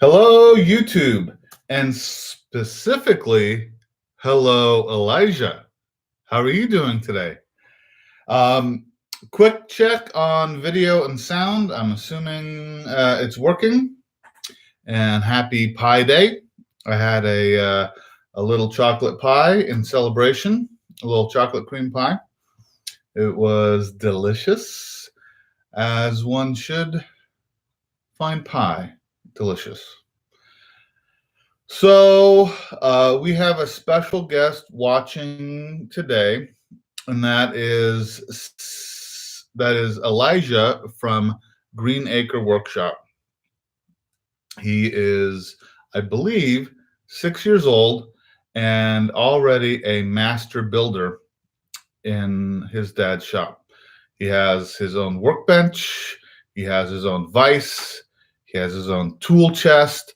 Hello, YouTube, and specifically, hello, Elijah. How are you doing today? Quick check on video and sound. I'm assuming it's working. And happy Pie Day. I had a little chocolate pie in celebration, a little chocolate cream pie. It was delicious, as one should find pie delicious. So we have a special guest watching today, and that is Elijah from Green Acre Workshop. He is, I believe, 6 years old and already a master builder in his dad's shop. He has his own workbench. He has his own vise. He has his own tool chest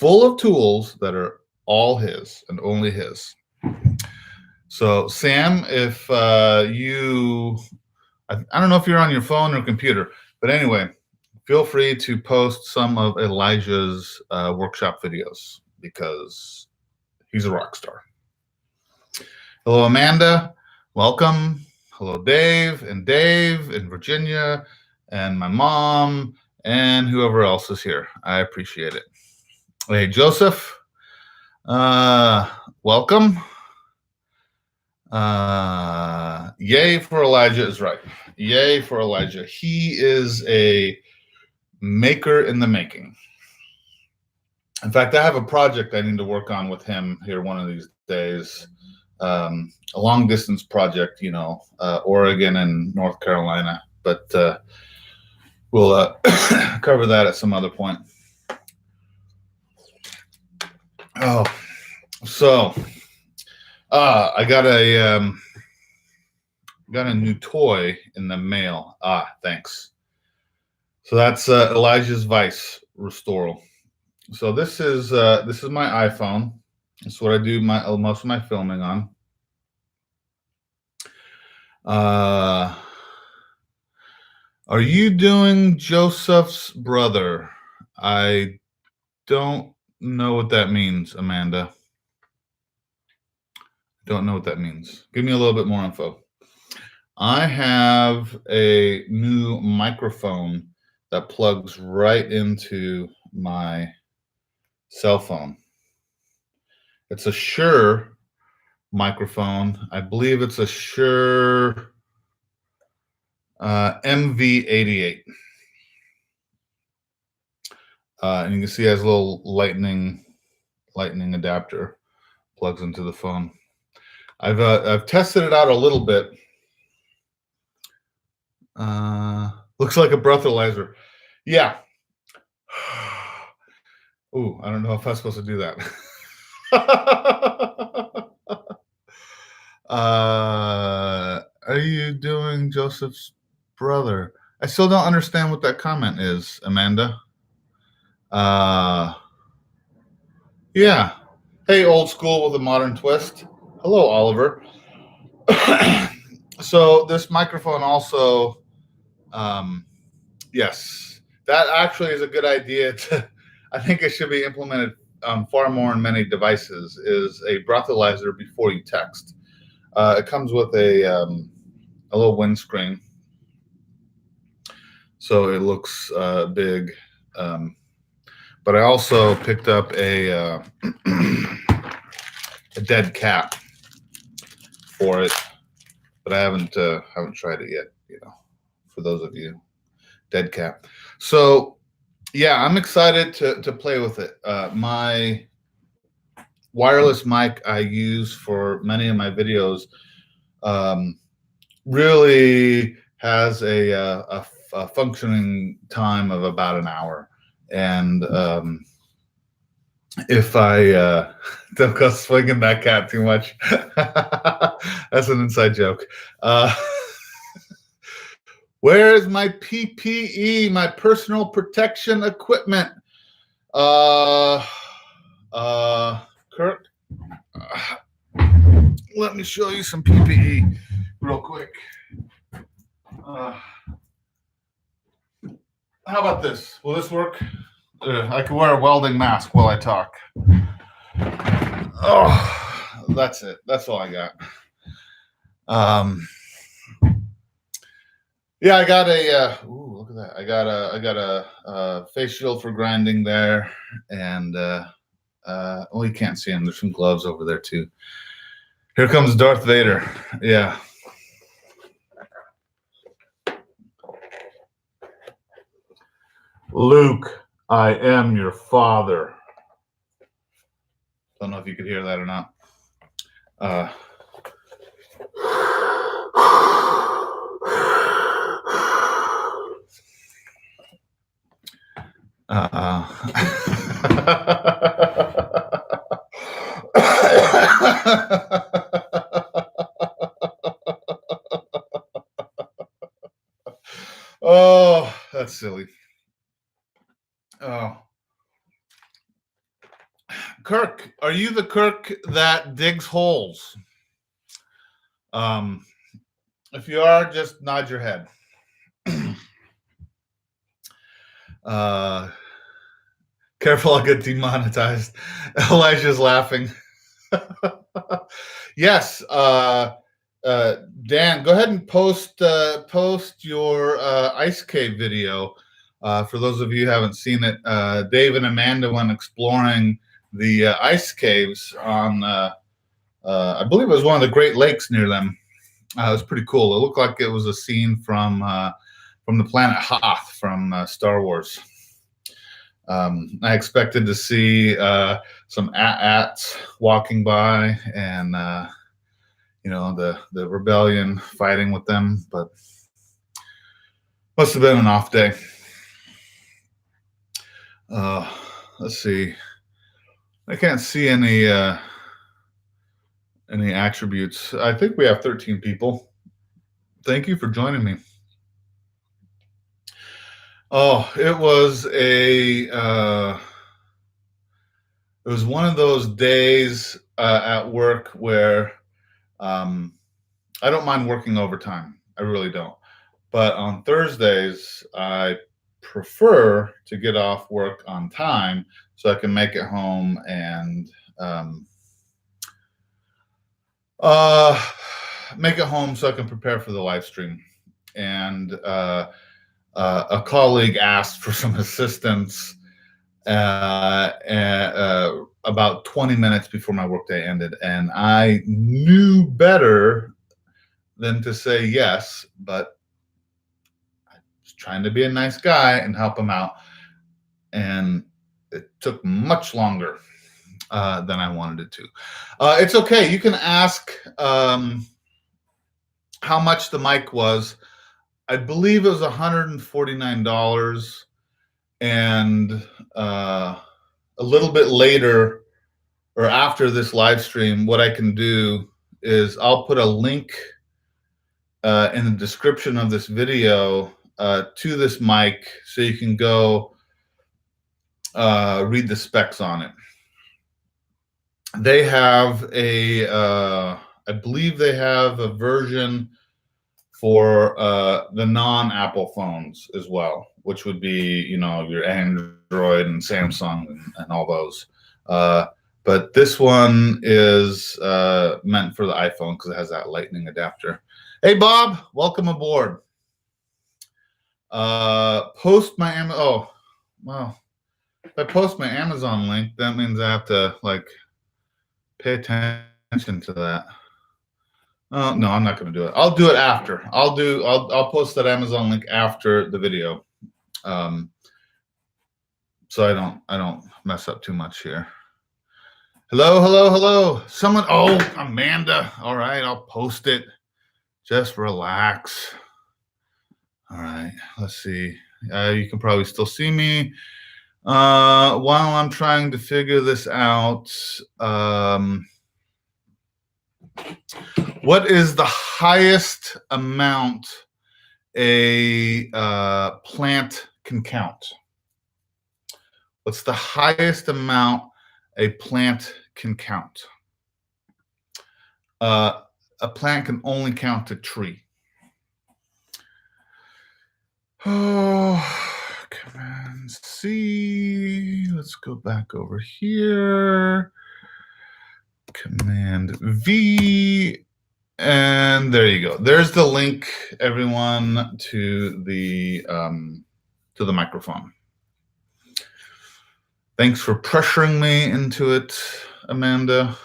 full of tools that are all his and only his. So, Sam, if I don't know if you're on your phone or computer, but anyway, feel free to post some of Elijah's workshop videos because he's a rock star. Hello, Amanda. Welcome. Hello, Dave in Virginia, and my mom and whoever else is here. I appreciate it. Hey, Joseph. Welcome. Yay for Elijah is right. Yay for Elijah. He is a maker in the making. In fact, I have a project I need to work on with him here one of these days. A long distance project, Oregon and North Carolina, but we'll cover that at some other point. Oh, so I got a new toy in the mail. Thanks. So that's Elijah's Vice Restoral. So this is my iPhone. It's what I do most of my filming on. Are you doing Joseph's brother? I don't know what that means, Amanda. Don't know what that means. Give me a little bit more info. I have a new microphone that plugs right into my cell phone. It's a Shure microphone. I believe it's a Shure MV88. And you can see it has a little lightning adapter, plugs into the phone. I've tested it out a little bit. Looks like a breathalyzer. Yeah. Ooh, I don't know if I'm supposed to do that. Are you doing Joseph's brother? I still don't understand what that comment is, Amanda. Yeah. Hey, old school with a modern twist. Hello, Oliver. So this microphone also, yes, that actually is a good idea. I think it should be implemented far more in many devices, is a breathalyzer before you text. It comes with a little windscreen, so it looks big. But I also picked up a dead cat for it, but I haven't tried it yet. For those of you, dead cat. So yeah, I'm excited to play with it. My wireless mic I use for many of my videos really has a functioning time of about an hour. And if I don't go swinging that cat too much, that's an inside joke. Where's my PPE, my personal protection equipment? Kurt, let me show you some PPE real quick. How about this? Will this work? I can wear a welding mask while I talk. Oh, that's it. That's all I got. Yeah, I got a. Ooh, look at that! I got a face shield for grinding there, and well, you can't see him. There's some gloves over there too. Here comes Darth Vader. Yeah. Luke, I am your father. Don't know if you could hear that or not. Oh, that's silly. Oh. Kirk, are you the Kirk that digs holes? If you are, just nod your head. Careful, I'll get demonetized. Elijah's laughing. Yes, Dan, go ahead and post your ice cave video. For those of you who haven't seen it, Dave and Amanda went exploring the ice caves on, I believe it was one of the Great Lakes near them. It was pretty cool. It looked like it was a scene from the planet Hoth from Star Wars. I expected to see some AT-ATs walking by and the rebellion fighting with them, but must have been an off day. Let's see. I can't see any attributes. I think we have 13 people. Thank you for joining me. Oh, it was one of those days at work where I don't mind working overtime. I really don't. But on Thursdays, I prefer to get off work on time so I can make it home and make it home so I can prepare for the live stream. And a colleague asked for some assistance about 20 minutes before my workday ended, and I knew better than to say yes, but I was trying to be a nice guy and help him out, and it took much longer than I wanted it to. It's okay. You can ask how much the mic was. I believe it was $149, and a little bit later or after this live stream, what I can do is I'll put a link in the description of this video to this mic so you can go read the specs on it. They have I believe they have a version for the non-Apple phones as well, which would be, your Android and Samsung and all those. But this one is meant for the iPhone because it has that lightning adapter. Hey, Bob, welcome aboard. Post my Amazon. Oh, well, if I post my Amazon link, that means I have to pay attention to that. Oh, no, I'm not going to do it. I'll do it after. I'll post that Amazon link after the video, so I don't mess up too much here. Hello. Someone. Oh, Amanda. All right, I'll post it. Just relax. All right. Let's see. You can probably still see me while I'm trying to figure this out. What is the highest amount a plant can count? What's the highest amount a plant can count? A plant can only count a tree. Oh, Command C. let's go back over here. Command V, and there you go. There's the link, everyone, to the microphone. Thanks for pressuring me into it, Amanda.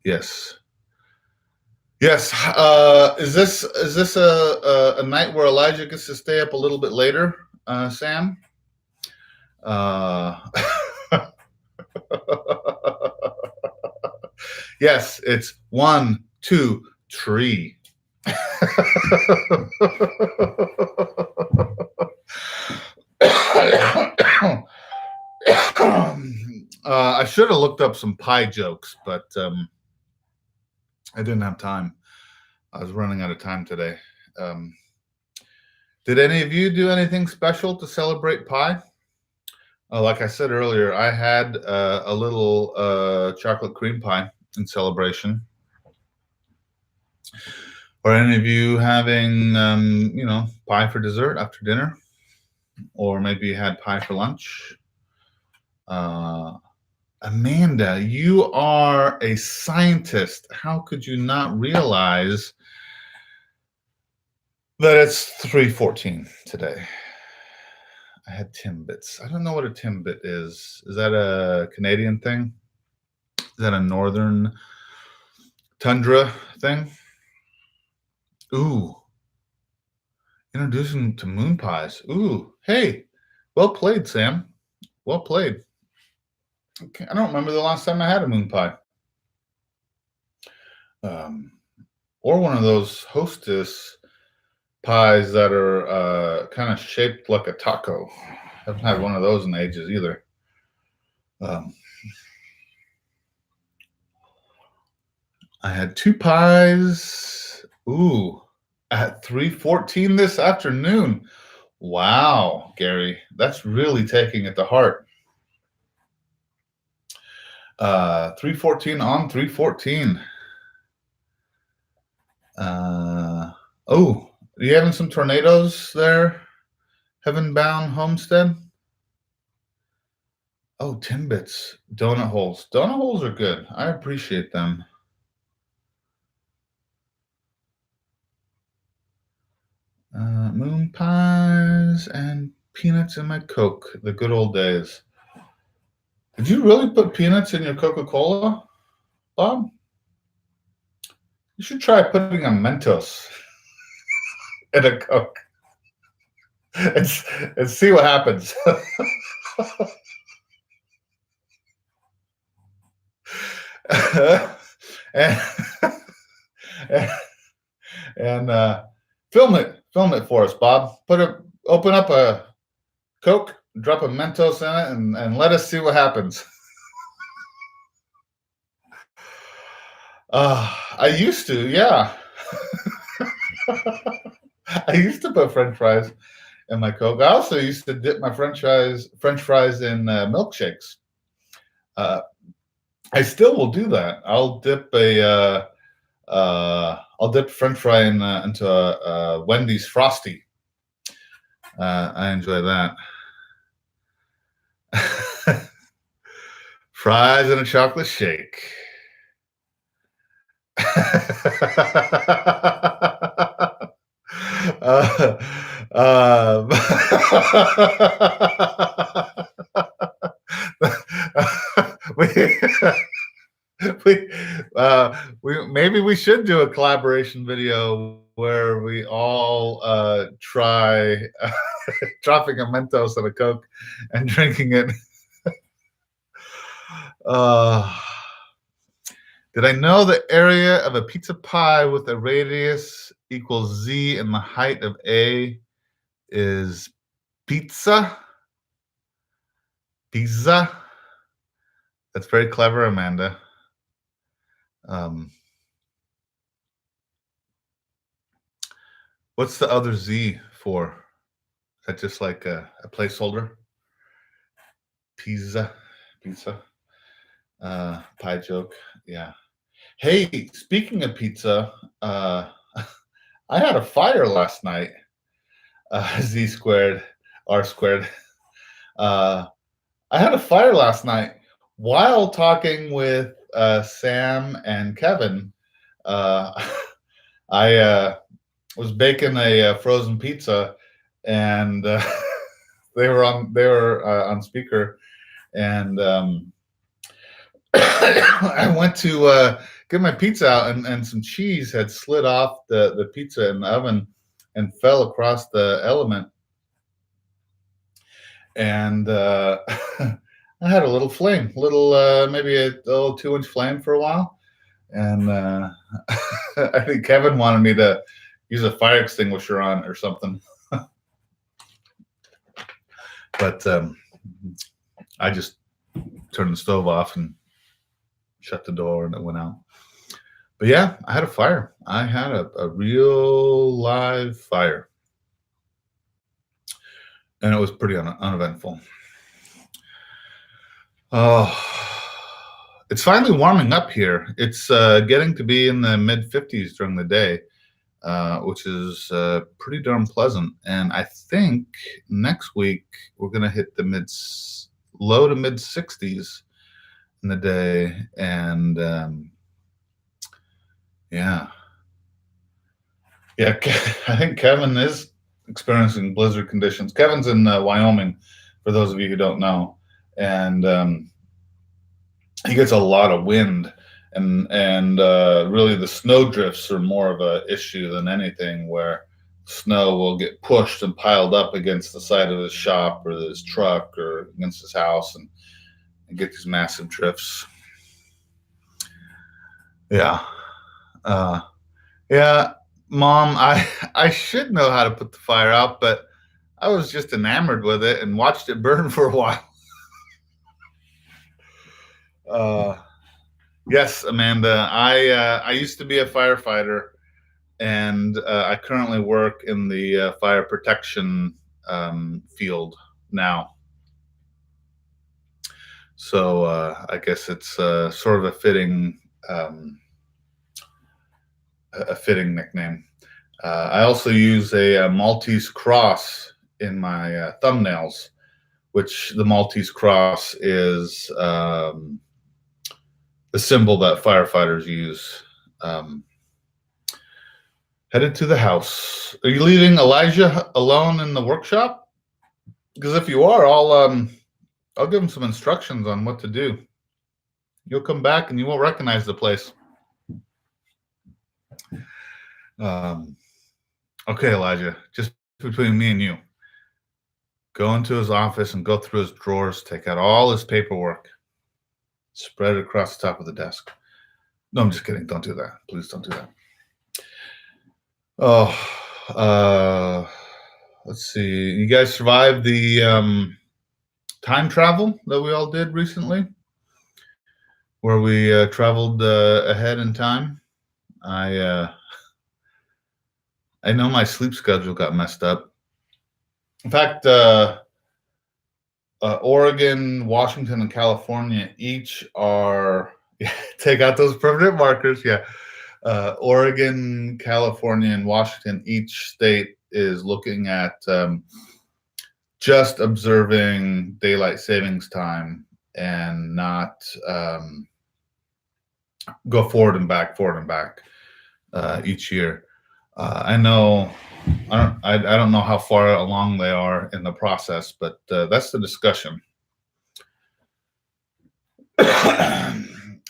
Yes. Yes. Is this a night where Elijah gets to stay up a little bit later, Sam? Yes, it's 1, 2, 3. I should have looked up some pie jokes, but I didn't have time. I was running out of time today. Did any of you do anything special to celebrate pie? Like I said earlier, I had a little chocolate cream pie in celebration. Or any of you having, pie for dessert after dinner? Or maybe you had pie for lunch? Amanda, you are a scientist. How could you not realize that it's 3:14 today? I had Timbits. I don't know what a Timbit is. Is that a Canadian thing? Is that a northern tundra thing? Ooh. Introducing to moon pies. Ooh. Hey, well played, Sam. Well played. Okay, I don't remember the last time I had a moon pie. Or one of those Hostess pies that are kind of shaped like a taco. I haven't had one of those in ages either. I had 2 pies. Ooh, at 3:14 this afternoon. Wow, Gary, that's really taking it to heart. 3:14 on 3:14. Oh, are you having some tornadoes there, Heaven Bound Homestead? Oh, Timbits, donut holes. Donut holes are good. I appreciate them. Moon pies and peanuts in my Coke. The good old days. Did you really put peanuts in your Coca-Cola, Bob? You should try putting a Mentos in a Coke and see what happens. and film it for us, Bob. Open up a Coke, drop a Mentos in it, and let us see what happens. I used to, yeah. I used to put French fries in my Coke. I also used to dip my French fries in milkshakes. I still will do that. I'll dip French fry into a Wendy's Frosty. I enjoy that. Fries and a chocolate shake. Maybe we should do a collaboration video where we all try dropping a Mentos in a Coke and drinking it. Did I know the area of a pizza pie with a radius equals Z and the height of A is pizza? Pizza? That's very clever, Amanda. What's the other Z for? Is that just like a placeholder? Pizza. Pie joke. Yeah. Hey, speaking of pizza, I had a fire last night. Z squared, R squared. Uh, I had a fire last night while talking with Sam and Kevin. Uh, I was baking a frozen pizza, and they were on speaker, and I went to get my pizza out, and some cheese had slid off the pizza in the oven and fell across the element, and I had a little flame, little maybe a little 2-inch flame for a while, and I think Kevin wanted me to use a fire extinguisher on it or something, but I just turned the stove off and shut the door, and it went out. But yeah, I had a fire. I had a real live fire, and it was pretty uneventful. Oh, it's finally warming up here. It's getting to be in the mid 50s during the day, which is pretty darn pleasant. And I think next week we're going to hit the low to mid 60s in the day. And yeah. Yeah, I think Kevin is experiencing blizzard conditions. Kevin's in Wyoming, for those of you who don't know, and he gets a lot of wind, and really the snow drifts are more of a issue than anything, where snow will get pushed and piled up against the side of his shop or his truck or against his house, and get these massive drifts. Yeah. Uh, Yeah, Mom, I should know how to put the fire out, but I was just enamored with it and watched it burn for a while. Uh, yes, Amanda, I used to be a firefighter, and I currently work in the fire protection field now. So I guess it's sort of um, a fitting nickname. I also use a Maltese cross in my thumbnails, which the Maltese cross is the symbol that firefighters use. Um, Headed to the house. Are you leaving Elijah alone in the workshop? Because if you are, I'll give him some instructions on what to do. You'll come back and you won't recognize the place. Okay, Elijah, just between me and you, go into his office and go through his drawers, take out all his paperwork, spread it across the top of the desk. No, I'm just kidding. Don't do that. Please don't do that. Oh, let's see. You guys survived the time travel that we all did recently, where we traveled ahead in time. I know my sleep schedule got messed up. In fact, Oregon, Washington, and California each are take out those permanent markers. Yeah. Oregon, California, and Washington, each state is looking at just observing daylight savings time and not go forward and back each year. I know I don't know how far along they are in the process, but that's the discussion.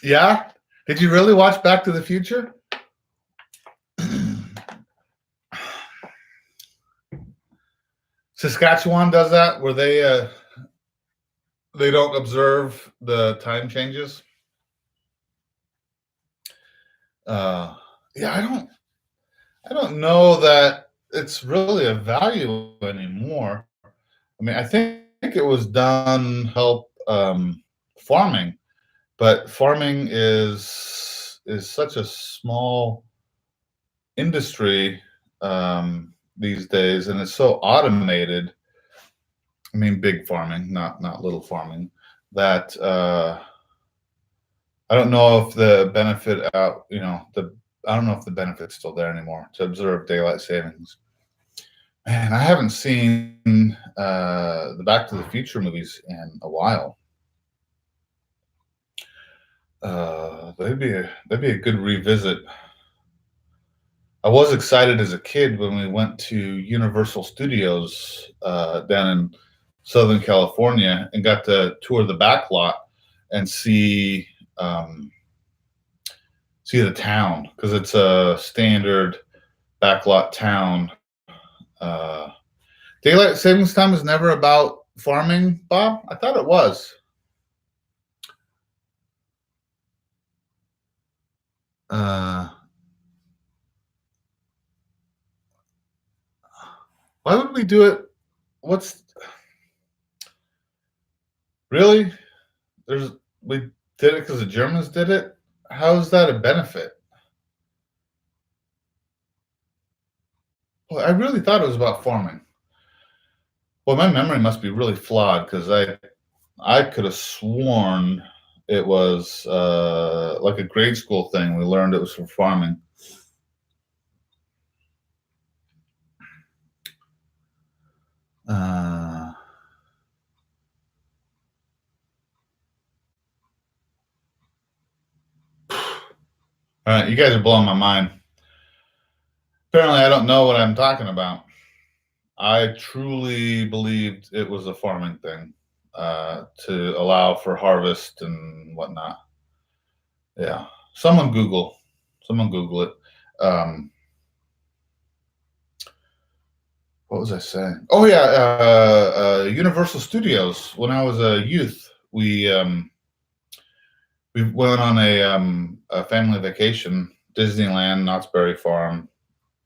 Yeah? Did you really watch Back to the Future? Saskatchewan does that, where they don't observe the time changes. Yeah, I don't know that it's really a value anymore. I mean, I think it was done to help farming, but farming is such a small industry these days, and it's so automated. I mean, big farming, not little farming. That I don't know if the benefit I don't know if the benefit's still there anymore to observe daylight savings. Man, I haven't seen the Back to the Future movies in a while. That'd be a good revisit. I was excited as a kid when we went to Universal Studios down in Southern California and got to tour the back lot and um, see the town because it's a standard backlot town. Uh, Daylight savings time is never about farming, Bob. I thought it was. Uh, why would we do it? What's really? There's we did it because the Germans did it. How is that a benefit? Well, I really thought it was about farming. Well, my memory must be really flawed because I could have sworn it was like a grade school thing. We learned it was for farming. Uh, all right, you guys are blowing my mind. Apparently, I don't know what I'm talking about. I truly believed it was a farming thing to allow for harvest and whatnot. Yeah, someone Google it. Um, what was I saying? Oh yeah, Universal Studios. When I was a youth, we went on a family vacation, Disneyland, Knott's Berry Farm,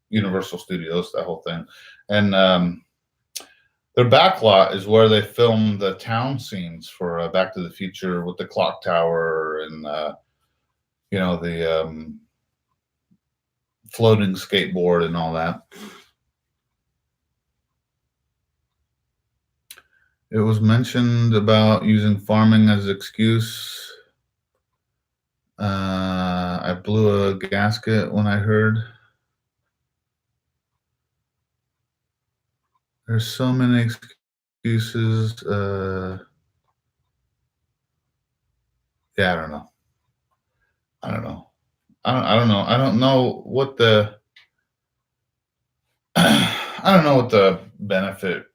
Universal Studios, that whole thing, and their back lot is where they filmed the town scenes for Back to the Future with the clock tower and the floating skateboard and all that. It was mentioned about using farming as an excuse. I blew a gasket when I heard. There's so many excuses. Yeah, I don't know. I don't know. I don't know. I don't know what the I don't know what the benefit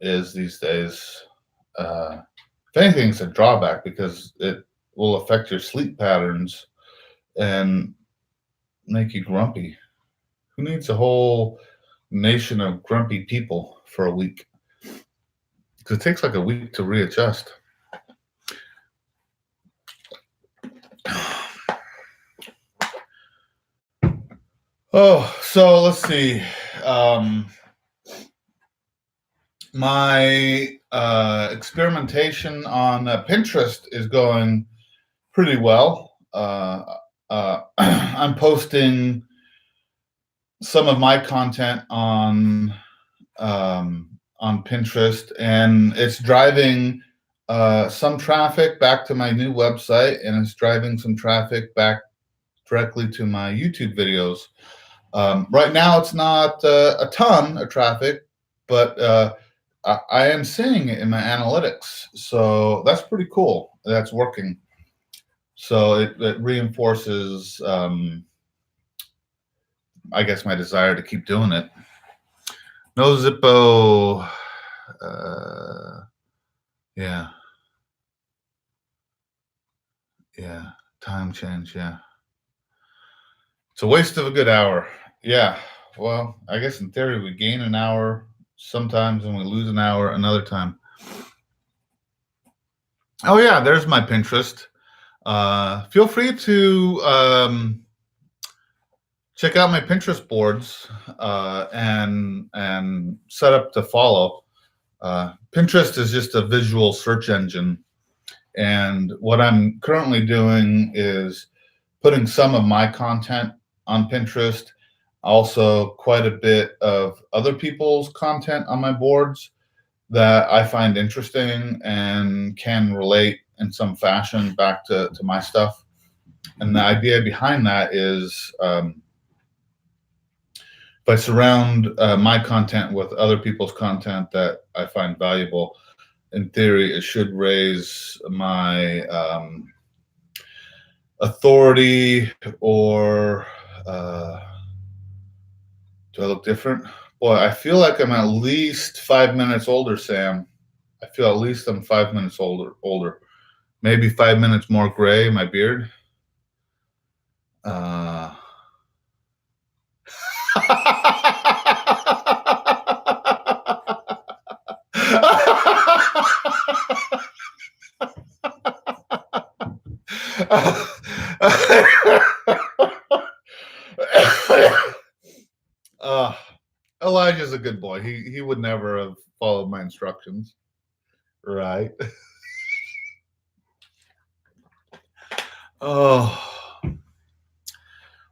is these days. If anything, it's a drawback because it will affect your sleep patterns and make you grumpy. Who needs a whole nation of grumpy people for a week? Because it takes like a week to readjust. Oh, so let's see. My experimentation on Pinterest is going pretty well. I'm posting some of my content on Pinterest, and it's driving some traffic back to my new website, and it's driving some traffic back directly to my YouTube videos. Right now, it's not a ton of traffic, but I am seeing it in my analytics, so that's pretty cool. That's working. So it reinforces, I guess, my desire to keep doing it. No Zippo. Yeah. Yeah. Time change. Yeah. It's a waste of a good hour. Yeah. Well, I guess in theory, we gain an hour sometimes and we lose an hour another time. Oh, yeah. There's my Pinterest. Feel free to check out my Pinterest boards and set up to follow. Pinterest is just a visual search engine. And what I'm currently doing is putting some of my content on Pinterest, also quite a bit of other people's content on my boards that I find interesting and can relate in some fashion back to my stuff. And the idea behind that is if I surround my content with other people's content that I find valuable, in theory, it should raise my authority. Or do I look different? Boy, I feel like I'm at least 5 minutes older, Sam. I feel at least I'm 5 minutes older. Maybe 5 minutes more gray in my beard. uh, Elijah's a good boy. He would never have followed my instructions. Right. Oh.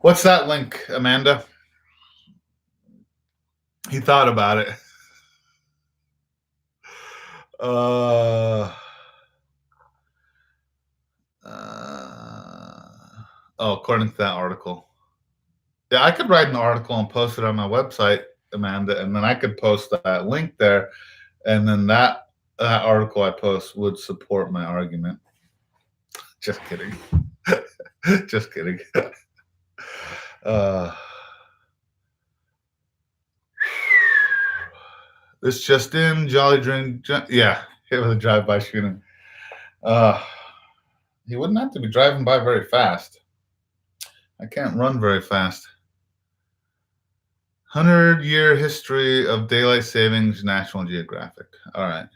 What's that link, Amanda? He thought about it. According to that article. Yeah, I could write an article and post it on my website, Amanda, and then I could post that link there, and then that article I post would support my argument. Just kidding. Just kidding. This just in, Jolly Dream. Yeah, hit with a drive-by shooting. He wouldn't have to be driving by very fast. I can't run very fast. 100-year history of daylight savings, National Geographic. All right.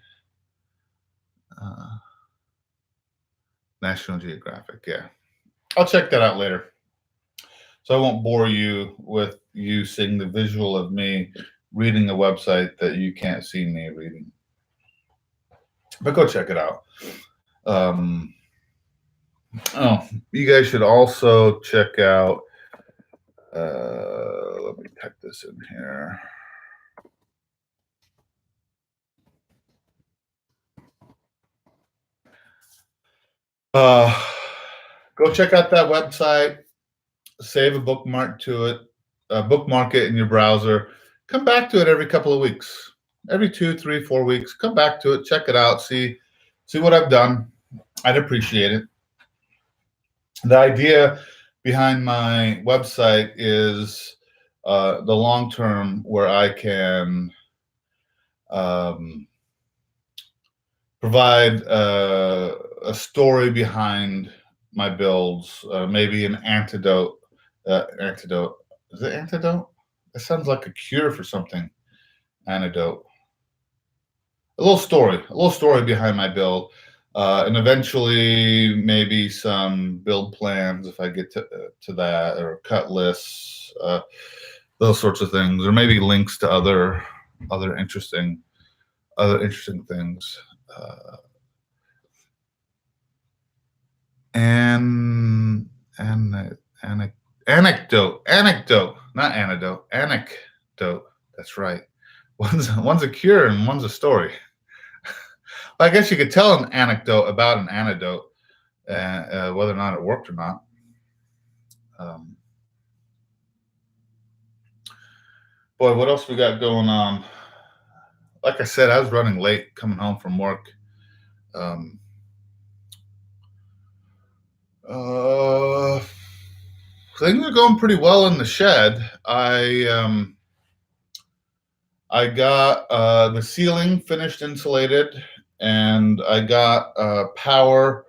National Geographic, yeah. I'll check that out later. So I won't bore you with you seeing the visual of me reading a website that you can't see me reading. But go check it out. You guys should also check out, let me type this in here. Go check out that website, save a bookmark to it, bookmark it in your browser. Come back to it every couple of weeks, every 2, 3, 4 weeks. Come back to it, check it out, see what I've done. I'd appreciate it. The idea behind my website is the long term, where I can provide a story behind my builds, maybe an antidote. Is it antidote? It sounds like a cure for something. Antidote. A little story behind my build, and eventually maybe some build plans if I get to that, or cut lists, those sorts of things, or maybe links to other interesting things. And anecdote, not antidote, anecdote. That's right. One's a cure and one's a story. I guess you could tell an anecdote about an antidote, whether or not it worked or not. Boy, what else we got going on? Like I said, I was running late coming home from work. Things are going pretty well in the shed. I got the ceiling finished insulated, and I got power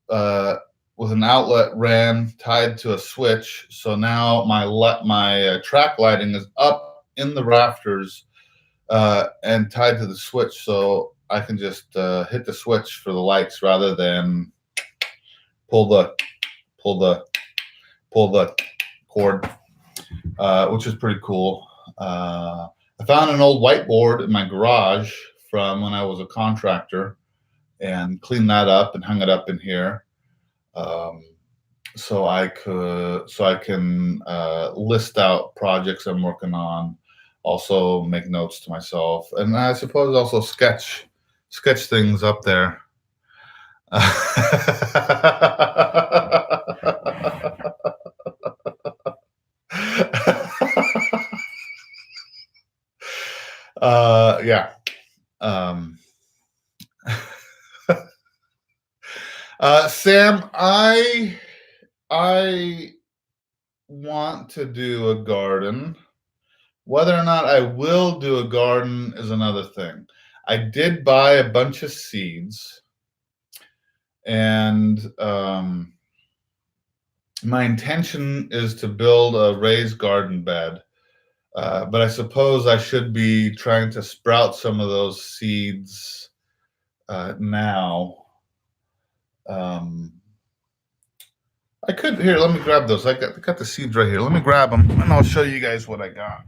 with an outlet ran tied to a switch. So now my track lighting is up in the rafters and tied to the switch, so I can just hit the switch for the lights rather than pull the cord, which is pretty cool. I found an old whiteboard in my garage from when I was a contractor, and cleaned that up and hung it up in here, so I can list out projects I'm working on, also make notes to myself, and I suppose also sketch things up there. Um, Sam, I want to do a garden. Whether or not I will do a garden is another thing. I did buy a bunch of seeds, and my intention is to build a raised garden bed. But I suppose I should be trying to sprout some of those seeds now. Um, I could here. Let me grab those. I got the seeds right here. Let me grab them, and I'll show you guys what I got.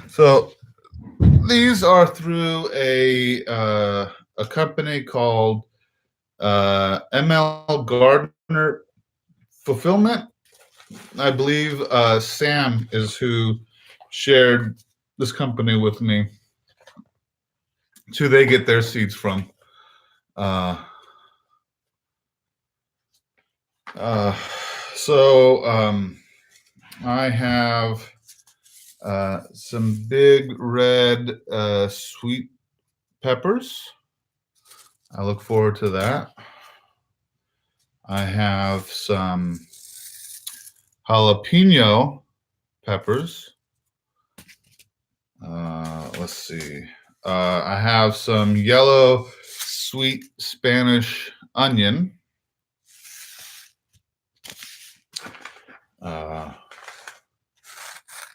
So these are through a company called ML Gardner Fulfillment. I believe Sam is who shared this company with me. It's who they get their seeds from. Uh, so I have some big red sweet peppers. I look forward to that. I have some jalapeno peppers. Let's see. I have some yellow sweet Spanish onion.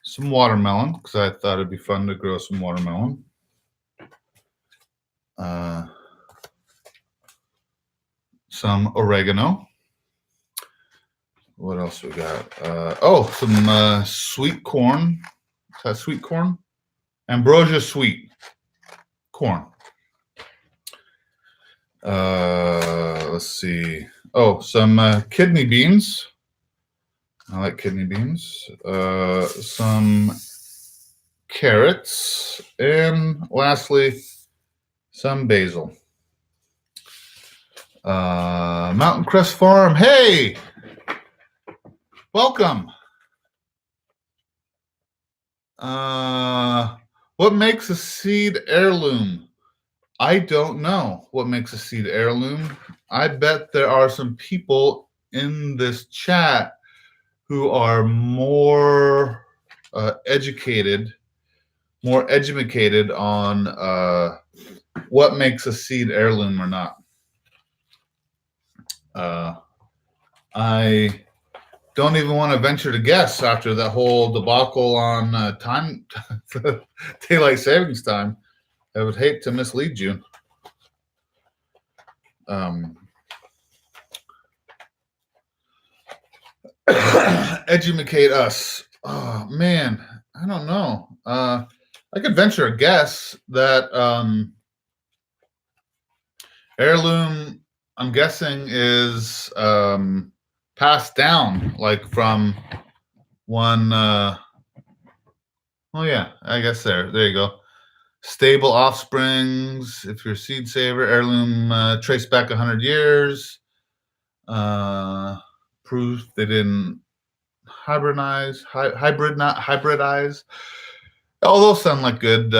Some watermelon, because I thought it'd be fun to grow some watermelon. Some oregano. What else we got? Some sweet corn. Is that sweet corn? Ambrosia sweet corn. Let's see. Oh, some kidney beans. I like kidney beans. Some carrots, and lastly, some basil. Mountain Crest Farm. Hey, welcome. What makes a seed heirloom? I don't know what makes a seed heirloom. I bet there are some people in this chat who are more educated on what makes a seed heirloom or not. I don't even want to venture to guess after that whole debacle on daylight savings time. I would hate to mislead you. Educate us. Oh man, I don't know. I could venture a guess that heirloom, I'm guessing, is passed down, like from one. Oh yeah, I guess there you go. Stable offsprings. If you're a seed saver, heirloom trace back 100 years. Proof they didn't hybridize. All those sound like good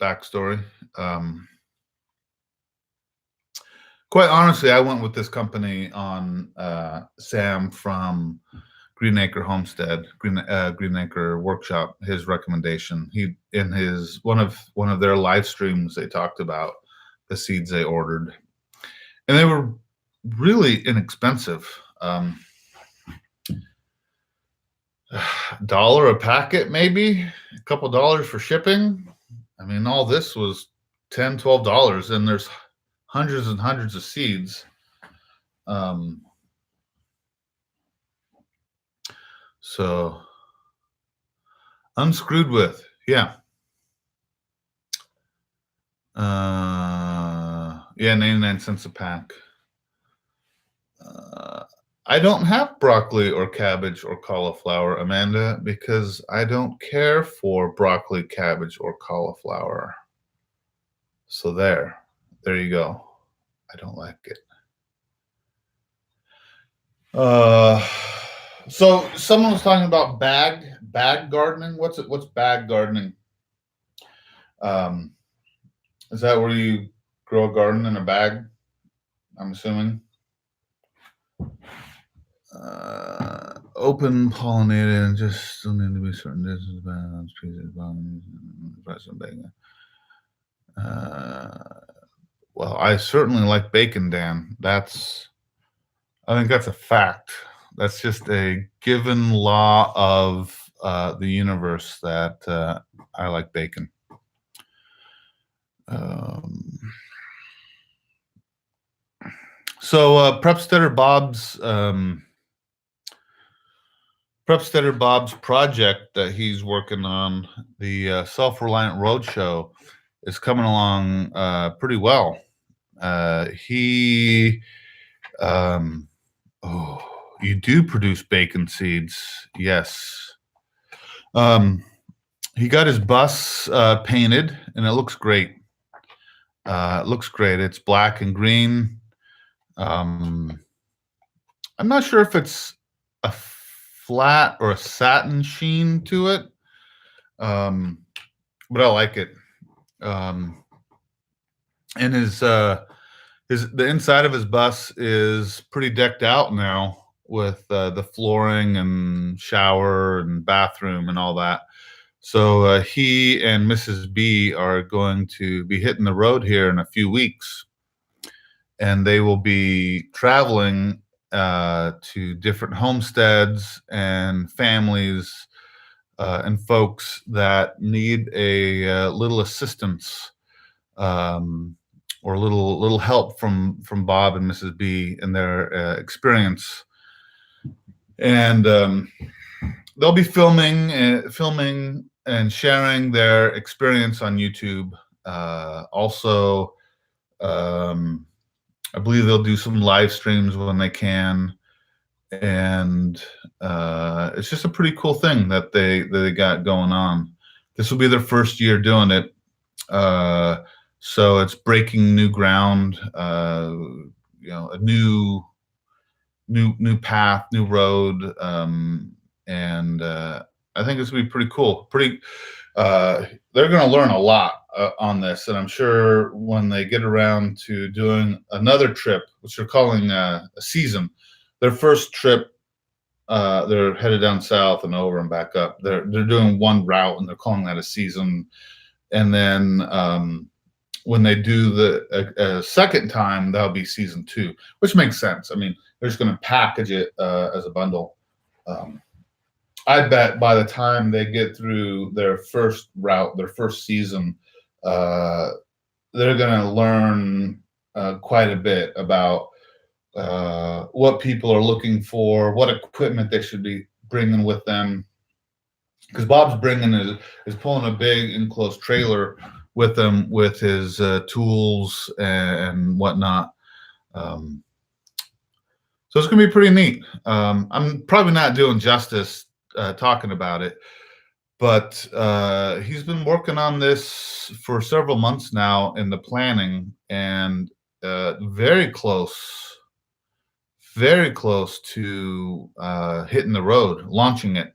backstory. Quite honestly, I went with this company on Sam from Green Acre Homestead, Green Acre Workshop. His recommendation. He in his one of their live streams, they talked about the seeds they ordered, and they were really inexpensive. $1 a packet, maybe a couple dollars for shipping. I mean, all this was $10, $12, and there's hundreds and hundreds of seeds. So unscrewed with, yeah. Yeah, 99 cents a pack. I don't have broccoli or cabbage or cauliflower, Amanda, because I don't care for broccoli, cabbage, or cauliflower. So there you go. I don't like it. Uh, so someone was talking about bag gardening. What's bag gardening? Um, is that where you grow a garden in a bag? I'm assuming. Open pollinated and just still need to be certain distance balance pieces. Well, I certainly like bacon, Dan. I think that's a fact. That's just a given law of the universe that I like bacon. Um, Prepstetter Bob's project that he's working on, the Self-Reliant Roadshow, is coming along pretty well. He Oh, you do produce bacon seeds. Yes. Um, he got his bus painted, and it looks great. It looks great. It's black and green. Um, I'm not sure if it's a flat or a satin sheen to it, um, but I like it. Um, and the inside of his bus is pretty decked out now with the flooring and shower and bathroom and all that. So he and Mrs. B are going to be hitting the road here in a few weeks, and they will be traveling to different homesteads and families and folks that need a little assistance, um, or little help from Bob and Mrs. B in their experience, and they'll be filming and sharing their experience on YouTube. Also, I believe they'll do some live streams when they can, and it's just a pretty cool thing that they got going on. This will be their first year doing it. So it's breaking new ground, a new path, new road, and I think it's gonna be pretty cool. They're gonna learn a lot on this, and I'm sure when they get around to doing another trip, which they're calling a season, their first trip, they're headed down south and over and back up. They're doing one route, and they're calling that a season, and then when they do the second time, that'll be season 2, which makes sense. I mean, they're just going to package it as a bundle. I bet by the time they get through their first route, their first season, they're going to learn quite a bit about what people are looking for, what equipment they should be bringing with them. Because Bob's is pulling a big enclosed trailer with him with his tools and whatnot. So it's gonna be pretty neat. I'm probably not doing justice talking about it, but he's been working on this for several months now in the planning, and very close to hitting the road, launching it.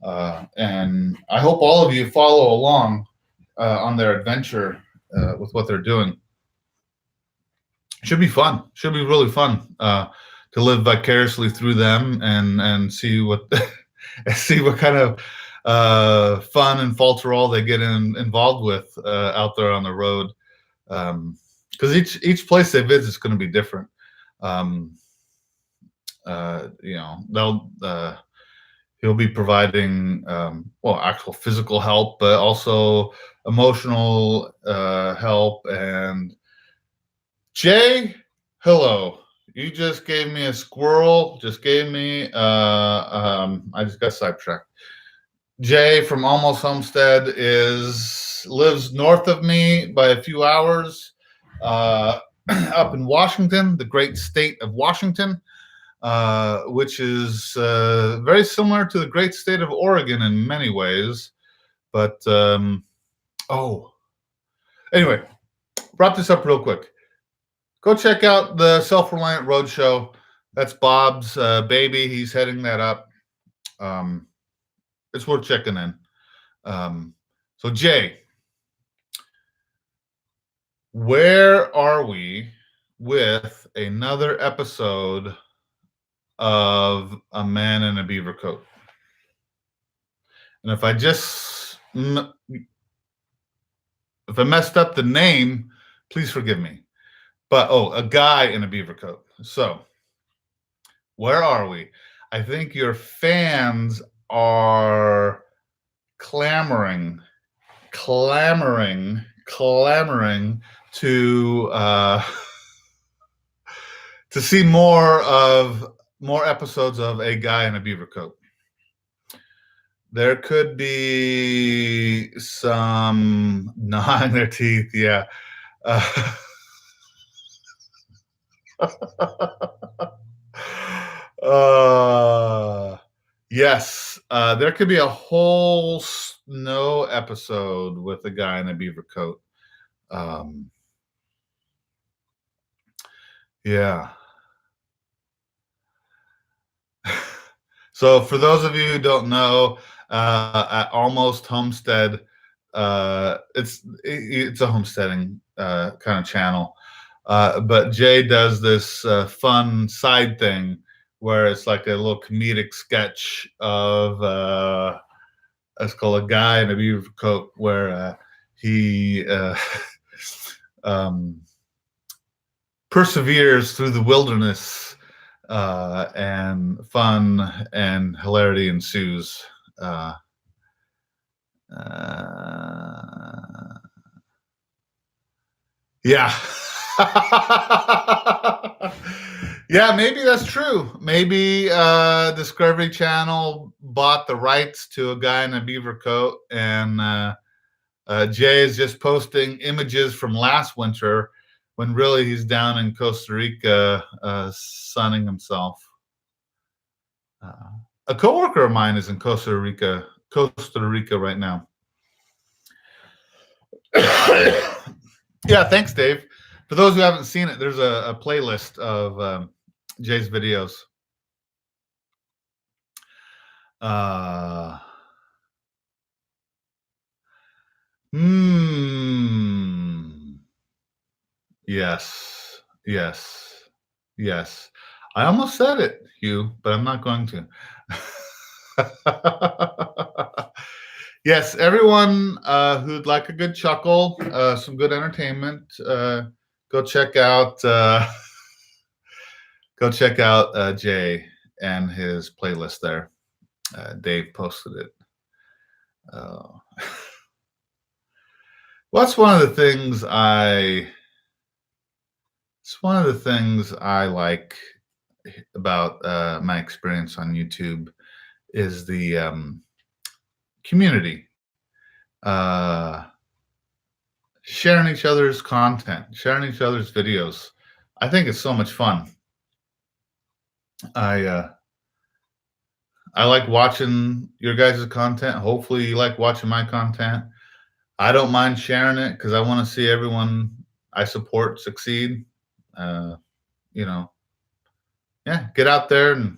And I hope all of you follow along on their adventure with what they're doing. Should be fun. Should be really fun to live vicariously through them and see what see what kind of fun and falterall they get involved with out there on the road. Because each place they visit is going to be different. He'll be providing actual physical help, but also emotional help. And Jay, hello. You just gave me a squirrel. Just gave me. I just got sidetracked. Jay from Almost Homestead lives north of me by a few hours, up in Washington, the great state of Washington, which is very similar to the great state of Oregon in many ways. But anyway, wrap this up real quick. Go check out the Self-Reliant Roadshow. That's Bob's baby. He's heading that up. It's worth checking in. So Jay, where are we with another episode of A Man in a Beaver Coat? And if I messed up the name, please forgive me. But a guy in a beaver coat. So where are we? I think your fans are clamoring to to see more episodes of A Guy in a Beaver Coat. There could be some gnawing their teeth, yeah. Yes, there could be a whole snow episode with a guy in a beaver coat. Yeah. So for those of you who don't know, at Almost Homestead, it's a homesteading kind of channel, but Jay does this fun side thing where it's like a little comedic sketch of it's called A Guy in a Beaver Coat, where he perseveres through the wilderness, and fun and hilarity ensues. Yeah. Yeah, maybe that's true. Maybe Discovery Channel bought the rights to A Guy in a Beaver Coat, and Jay is just posting images from last winter when really he's down in Costa Rica sunning himself. A coworker of mine is in Costa Rica right now. Yeah, thanks, Dave. For those who haven't seen it, there's a playlist of Jay's videos. Yes, yes, yes. I almost said it, Hugh, but I'm not going to. Yes, everyone who'd like a good chuckle, some good entertainment, go check out Jay and his playlist there. Dave posted it. Well, it's one of the things I like about my experience on YouTube is the community, sharing each other's content, sharing each other's videos. I think it's so much fun. I like watching your guys' content. Hopefully you like watching my content. I don't mind sharing it because I want to see everyone I support succeed. Yeah, get out there and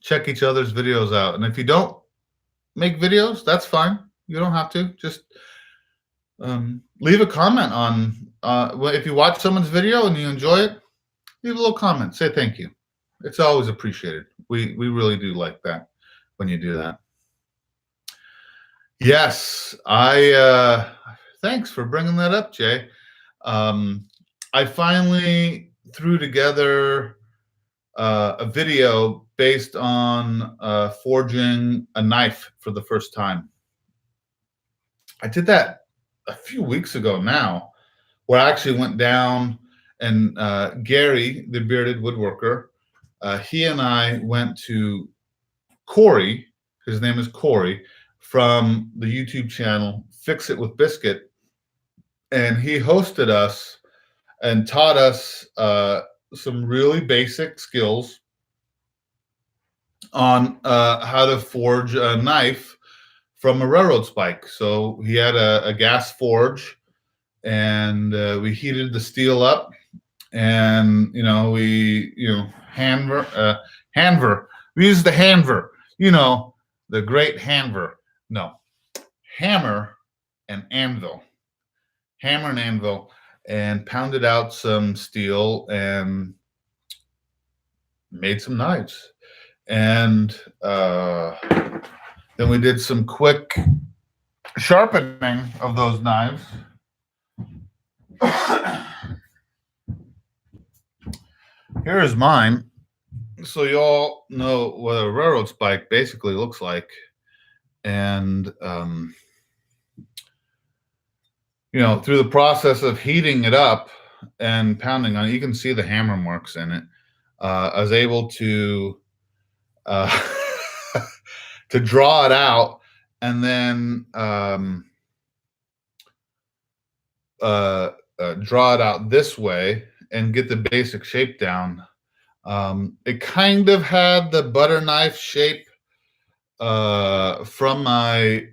check each other's videos out. And if you don't make videos, that's fine. You don't have to. Just leave a comment on if you watch someone's video and you enjoy it, leave a little comment. Say thank you. It's always appreciated. We really do like that when you do that. Yes, thanks for bringing that up, Jay. I finally threw together a video based on forging a knife for the first time. I did that a few weeks ago now, where I actually went down and Gary, the bearded woodworker, he and I went to Corey, his name is Corey, from the YouTube channel Fix It with Biscuit, and he hosted us and taught us some really basic skills on how to forge a knife from a railroad spike. So he had a gas forge, and we heated the steel up, and we Hanver. We use the Hanver. You know, the great Hanver. No, hammer and anvil. Hammer and anvil, and pounded out some steel and made some knives. And then we did some quick sharpening of those knives. Here is mine, so you all know what a railroad spike basically looks like. And you know, through the process of heating it up and pounding on it, you can see the hammer marks in it. I was able to to draw it out, and then draw it out this way and get the basic shape down. It kind of had the butter knife shape from my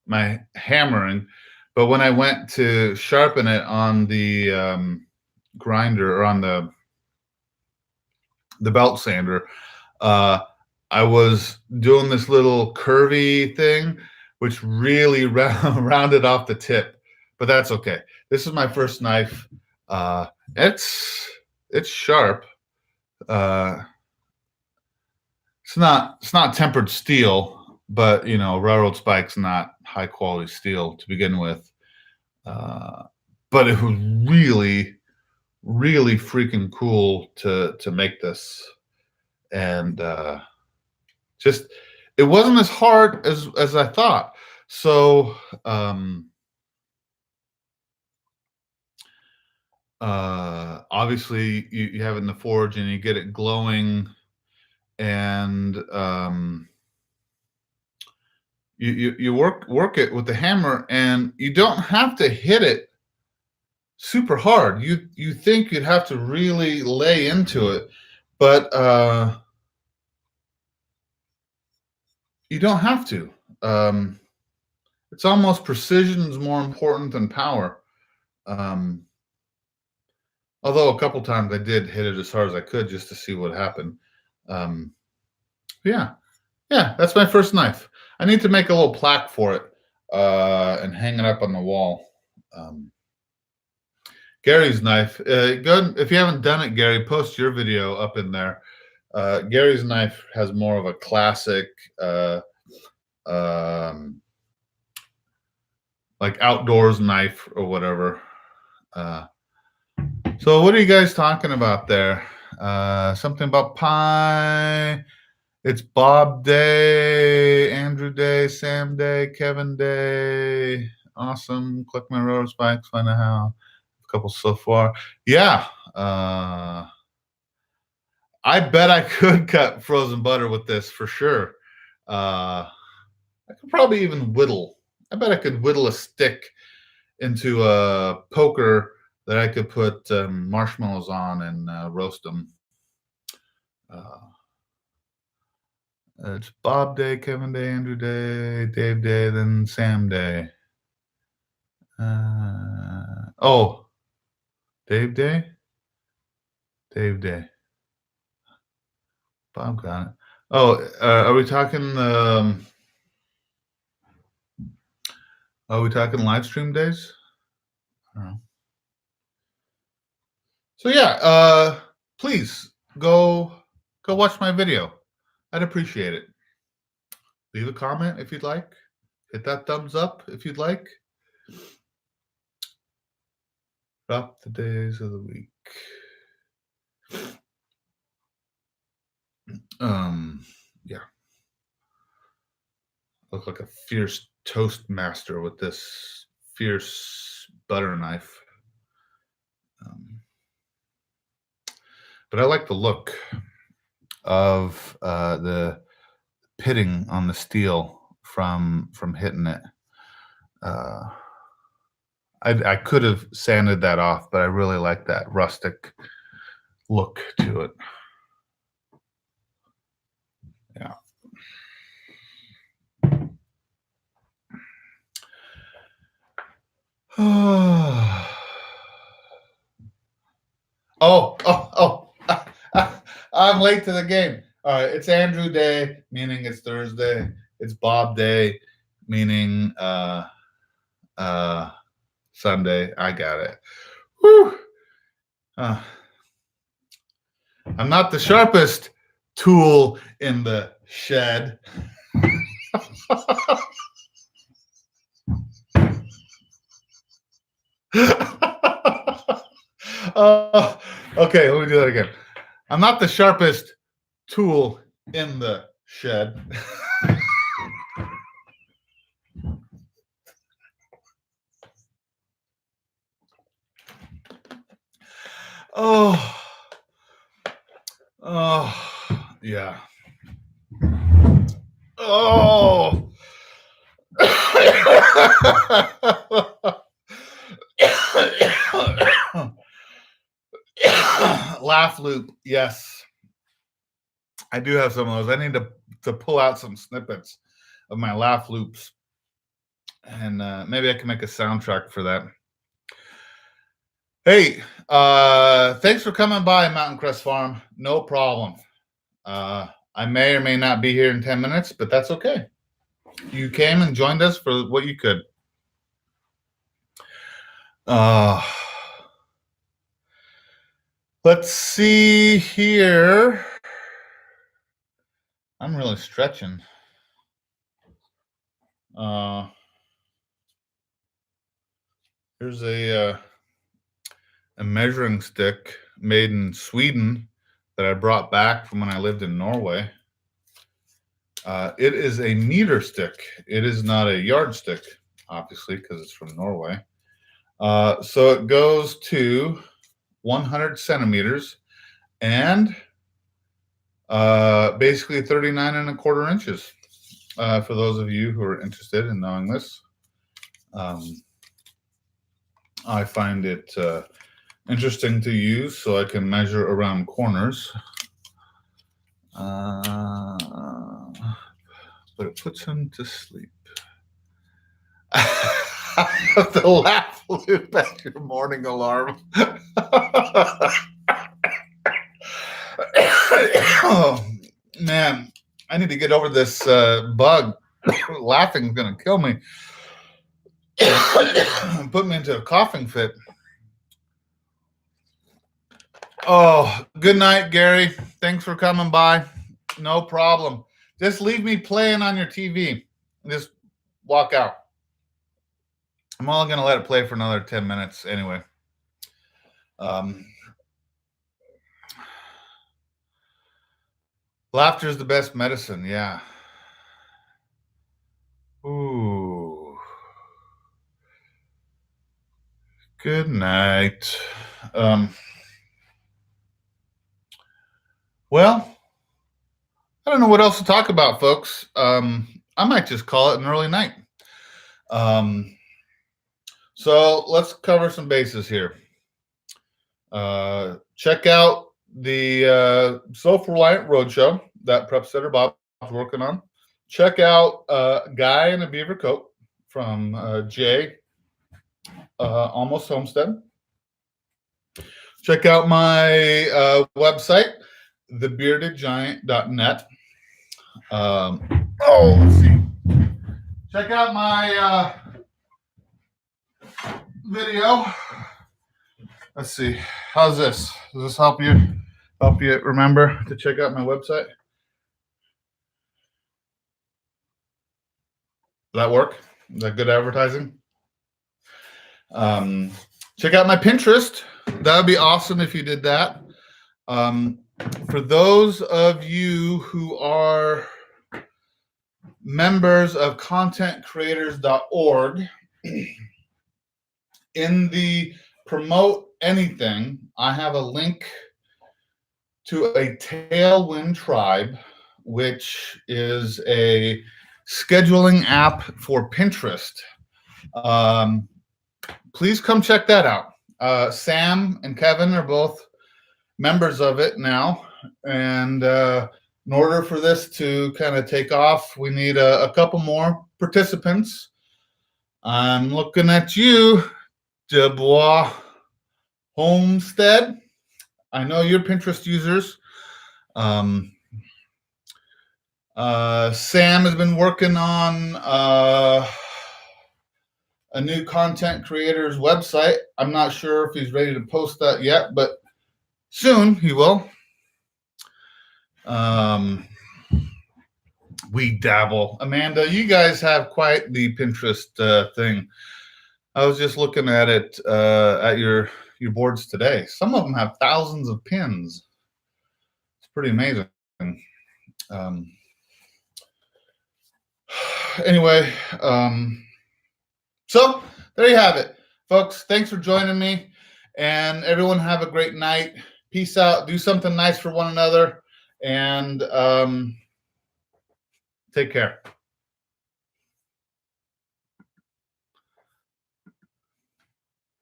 my hammering, but when I went to sharpen it on the grinder, or on the belt sander, I was doing this little curvy thing, which really rounded off the tip, but that's okay. This is my first knife. It's sharp. It's not tempered steel, but you know, railroad spike's not high quality steel to begin with. But it was really, really freaking cool to make this, and just it wasn't as hard as I thought. So obviously you have it in the forge and you get it glowing, and you work it with the hammer, and you don't have to hit it super hard. You think you'd have to really lay into it, but you don't have to. It's almost precision is more important than power. Although a couple times I did hit it as hard as I could just to see what happened. Yeah, that's my first knife. I need to make a little plaque for it and hang it up on the wall. Gary's knife. Good. If you haven't done it, Gary, post your video up in there. Gary's knife has more of a classic, like outdoors knife or whatever. So what are you guys talking about there? Something about pie. It's Bob Day, Andrew Day, Sam Day, Kevin Day. Awesome. Click my road spikes. Find out how. A couple so far. Yeah. I bet I could cut frozen butter with this for sure. I could probably even whittle. I bet I could whittle a stick into a poker that I could put marshmallows on and roast them. It's Bob Day, Kevin Day, Andrew Day, Dave Day, then Sam Day. Oh, Dave Day? Dave Day. Bob got it. Oh, are we talking live stream days? I don't know. So yeah, please go watch my video. I'd appreciate it. Leave a comment if you'd like. Hit that thumbs up if you'd like. Drop the days of the week. Yeah. Look like a fierce toast master with this fierce butter knife. But I like the look of the pitting on the steel from hitting it. I could have sanded that off, but I really like that rustic look to it. Yeah. Oh. I'm late to the game. All right, it's Andrew Day, meaning it's Thursday. It's Bob Day, meaning Sunday. I got it. Whew. I'm not the sharpest tool in the shed. Okay, let me do that again. I'm not the sharpest tool in the shed. Oh, yeah. Oh. Laugh loop, yes. I do have some of those. I need to pull out some snippets of my laugh loops, and maybe I can make a soundtrack for that. Hey, thanks for coming by Mountain Crest Farm. No problem. I may or may not be here in 10 minutes, but that's okay. You came and joined us for what you could. Let's see here. I'm really stretching. Here's a measuring stick made in Sweden that I brought back from when I lived in Norway. It is a meter stick. It is not a yardstick, obviously, because it's from Norway. So it goes to 100 centimeters and basically 39 1/4 inches. For those of you who are interested in knowing this, I find it interesting to use so I can measure around corners. But it puts him to sleep. The laugh loop at your morning alarm. Oh, man, I need to get over this bug. Laughing's going to kill me. Put me into a coughing fit. Oh, good night, Gary. Thanks for coming by. No problem. Just leave me playing on your TV. Just walk out. I'm only going to let it play for another 10 minutes anyway. Laughter is the best medicine. Yeah. Ooh. Good night. Well, I don't know what else to talk about, folks. I might just call it an early night. So let's cover some bases here. Check out the Self-Reliant Roadshow that Prep Setter Bob's working on. Check out Guy in a Beaver Coat from Jay, Almost Homestead. Check out my website, thebeardedgiant.net. Let's see. Check out my video. Let's see. How's this? Does this help you? Help you remember to check out my website? Does that work? Is that good advertising? Check out my Pinterest. That would be awesome if you did that. For those of you who are members of contentcreators.org, in the promote anything, I have a link to a Tailwind Tribe, which is a scheduling app for Pinterest. Please come check that out. Sam and Kevin are both members of it now, and in order for this to kind of take off, we need a couple more participants. I'm looking at you, Dubois Homestead. I know you're Pinterest users. Sam has been working on a new content creator's website. I'm not sure if he's ready to post that yet, but soon he will. We dabble. Amanda, you guys have quite the Pinterest thing. I was just looking at it at your boards today. Some of them have thousands of pins. It's pretty amazing. Anyway, so there you have it, folks. Thanks for joining me, and everyone have a great night. Peace out. Do something nice for one another, and take care.